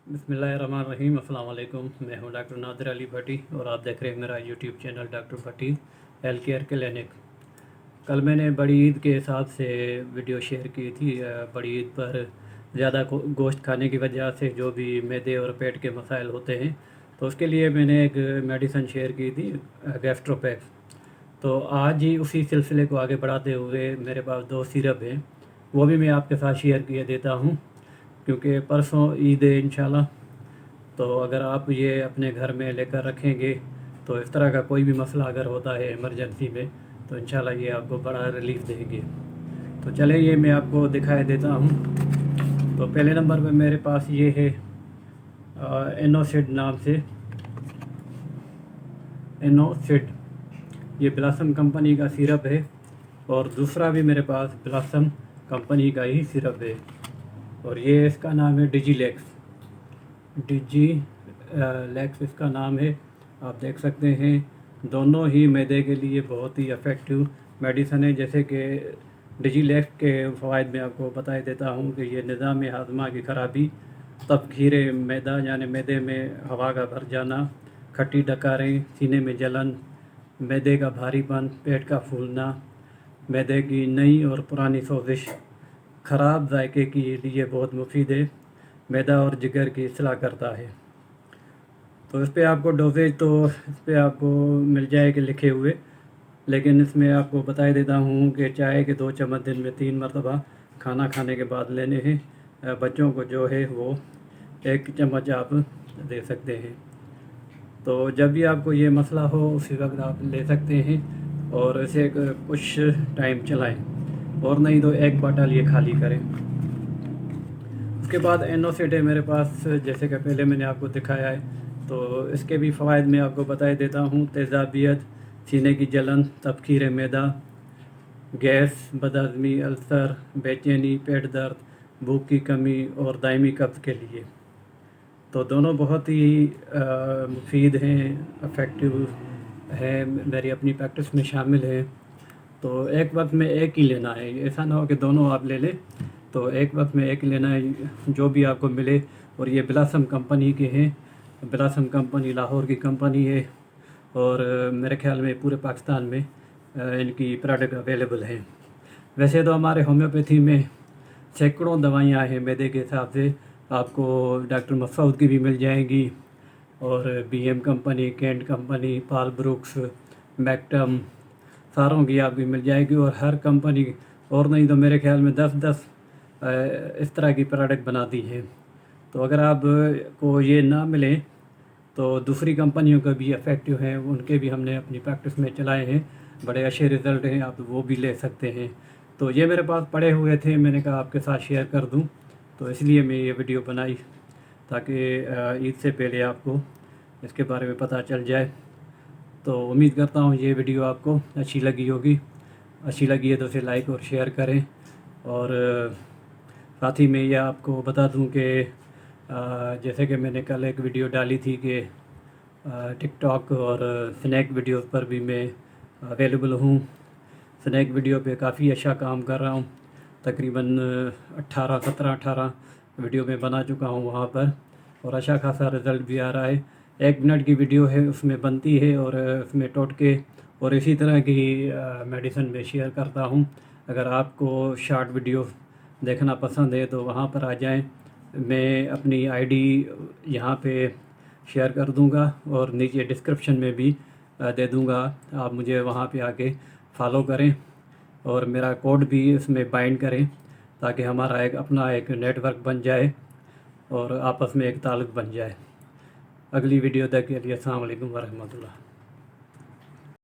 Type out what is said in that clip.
बिस्मिल्लाहिर्रहमानिर्रहीम। अस्सलाम वालेकुम। मैं हूं डॉक्टर नादिर अली भट्टी और आप देख रहे हैं मेरा यूट्यूब चैनल डॉक्टर भट्टी हेल्थ केयर क्लिनिक। कल मैंने बड़ी ईद के हिसाब से वीडियो शेयर की थी। बड़ी ईद पर ज़्यादा गोश्त खाने की वजह से जो भी मैदे और पेट के मसाइल होते हैं, तो उसके लिए मैंने एक मेडिसिन शेयर की थी, गैस्ट्रोपैक्स। तो आज ही उसी सिलसिले को आगे बढ़ाते हुए मेरे पास 2 सिरप हैं, वो भी मैं आपके साथ शेयर किए देता हूँ, क्योंकि परसों ईद है इंशाल्लाह। तो अगर आप ये अपने घर में लेकर रखेंगे तो इस तरह का कोई भी मसला अगर होता है इमरजेंसी में, तो इंशाल्लाह ये आपको बड़ा रिलीफ देंगे। तो चले ये मैं आपको दिखाई देता हूँ। तो पहले नंबर पे मेरे पास ये है एनोसिड नाम से, एनोसिड, ये ब्लॉसम कंपनी का सिरप है। और दूसरा भी मेरे पास ब्लॉसम कंपनी का ही सिरप है, और ये इसका नाम है डिजीलेक्स। लेक्स इसका नाम है, आप देख सकते हैं। दोनों ही मैदे के लिए बहुत ही इफ़ेक्टिव मेडिसन है। जैसे कि डिजीलेक्स के फ़वाइद में आपको बता देता हूँ कि ये निज़ाम हाज़मा की ख़राबी, तबखीर मैदा यानी मैदे में हवा का भर जाना, खट्टी डकारें, सीने में जलन, मैदे का भारीपन, पेट का फूलना, मैदे की नई और पुरानी सोजिश, ख़राब जायके के लिए बहुत मुफीद है। मैदा और जिगर की इस्लाह करता है। तो इस पर आपको डोजेज तो इस पर आपको मिल जाएगा लिखे हुए, लेकिन इसमें आपको बता देता हूँ कि चाय के 2 चम्मच दिन में 3 मरतबा खाना खाने के बाद लेने हैं। बच्चों को जो है वो 1 चम्मच आप दे सकते हैं। तो जब भी आपको ये मसला हो उसी वक्त आप ले सकते हैं, और इसे कुछ टाइम चलाएं, और नहीं तो 1 बॉटल ये खाली करें। उसके बाद एनोसिड है मेरे पास, जैसे कि पहले मैंने आपको दिखाया है। तो इसके भी फ़वाइद मैं आपको बता देता हूँ। तेज़ाबियत, सीने की जलन, तबखीर मैदा, गैस, बदहज़मी, अल्सर, बेचैनी, पेट दर्द, भूख की कमी और दायमी कब्ज़ के लिए। तो दोनों बहुत ही मुफीद हैं, इफ़ेक्टिव है, मेरी अपनी प्रैक्टिस में शामिल है। तो एक वक्त में एक ही लेना है, ऐसा ना हो कि दोनों आप ले लें। तो एक वक्त में एक लेना है, जो भी आपको मिले। और ये ब्लॉसम कंपनी के हैं। ब्लॉसम कंपनी लाहौर की कंपनी है, और मेरे ख्याल में पूरे पाकिस्तान में इनकी प्रोडक्ट अवेलेबल हैं। वैसे तो हमारे होम्योपैथी में सैकड़ों दवाइयाँ हैं मैदे के हिसाब से। आपको डॉक्टर मसूद की भी मिल जाएंगी, और बीएम कंपनी, कैंट कंपनी, पाल ब्रुक्स, मैक्टम, सारों की आपकी मिल जाएगी। और हर कंपनी, और नहीं तो मेरे ख्याल में 10-10 इस तरह की प्रोडक्ट बनाती हैं। तो अगर आप को ये ना मिले तो दूसरी कंपनियों का भी इफ़ेक्टिव हैं, उनके भी हमने अपनी प्रैक्टिस में चलाए हैं, बड़े अच्छे रिज़ल्ट हैं, आप वो भी ले सकते हैं। तो ये मेरे पास पड़े हुए थे, मैंने कहा आपके साथ शेयर कर दूं, तो इसलिए मैं ये वीडियो बनाई, ताकि ईद से पहले आपको इसके बारे में पता चल जाए। तो उम्मीद करता हूँ ये वीडियो आपको अच्छी लगी होगी। अच्छी लगी है तो इसे लाइक और शेयर करें। और साथ ही मैं ये आपको बता दूं कि जैसे कि मैंने कल एक वीडियो डाली थी कि टिकटॉक और स्नैक वीडियोस पर भी मैं अवेलेबल हूँ। स्नैक वीडियो पे काफ़ी अच्छा काम कर रहा हूँ, तकरीबन 18 वीडियो में बना चुका हूँ वहाँ पर, और अच्छा खासा रिज़ल्ट भी आ रहा है। 1 मिनट की वीडियो है, उसमें बनती है, और उसमें टोटके और इसी तरह की मेडिसिन में शेयर करता हूँ। अगर आपको शॉर्ट वीडियो देखना पसंद है तो वहाँ पर आ जाएं। मैं अपनी आईडी यहाँ पे शेयर कर दूँगा, और नीचे डिस्क्रिप्शन में भी दे दूँगा। आप मुझे वहाँ पे आके फॉलो करें, और मेरा कोड भी इसमें बाइंड करें, ताकि हमारा एक नेटवर्क बन जाए, और आपस में एक ताल्लुक़ बन जाए। अगली वीडियो तक के लिए अस्सलाम वालेकुम वरहमतुल्लाह।